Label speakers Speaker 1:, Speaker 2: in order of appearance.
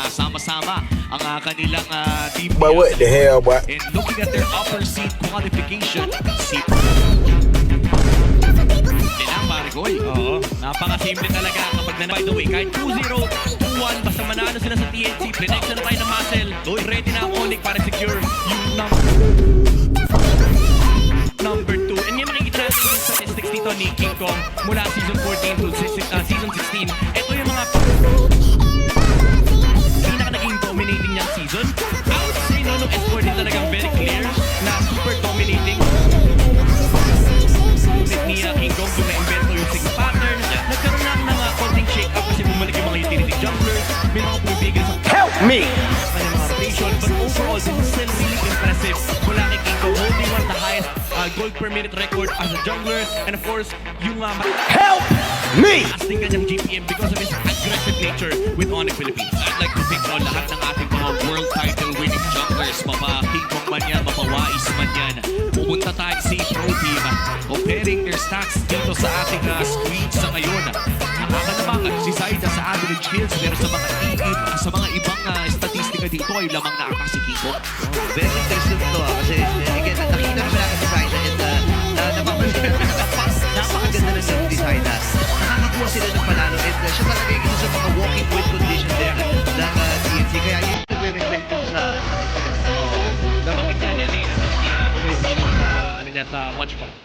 Speaker 1: sama-sama ang kanilang team.
Speaker 2: But what the hell, boy?
Speaker 1: And looking at their upper seed qualification, si Tinang Marigoy. Oo, napaka-simple talaga kapag by the way, kahit 2-0, 2-1, basta manalo sila sa TNC, prediction na tayo ng muscle. Ready na ang Onyx para secure yung number 2. And yan makikita natin yung statistics dito ni King Kong mula season 14 to season 16. Ito yung mga pinaka-naging dominating niyang season. I would say no, no S4 din talagang very clear na super dominating. Ni King Kong doon na-invento yung sig pattern. Nagkaroon lang ng konting shake-up kasi bumalik yung mga utility jumblers. May mga pumibigil sa
Speaker 2: Help me!
Speaker 1: kanyang mga rotation. But overall, this is still really impressive. Mula kay King Kong holding one of the highest gold per minute record as a jungler. And of course, yung
Speaker 2: Help me!
Speaker 1: casting kanyang GPM because of his aggressive nature with Onyx Philippines. I'd like to thank lahat ng ating mga world title winning junglers. Mapa King Kong man yan, mapa Wais man yan. Pupunta tayo sa Pro Team comparing their stats dito sa ating screen sa ngayon. Nakakalamangan si Zaida sa average kills pero sa mga sa mga ibang statistika dito ay lamang na ata si King Kong.
Speaker 3: Very interesting to kasi again, nakita naman natin si Zaida and napakaganda na ng design na nakakakuha sila ng panalo and siya talaga yung isa sa mga walking point condition there ng TNC kaya yun nagre-reflect sa
Speaker 1: Bakit yan yan eh? Ano niya sa watch pa?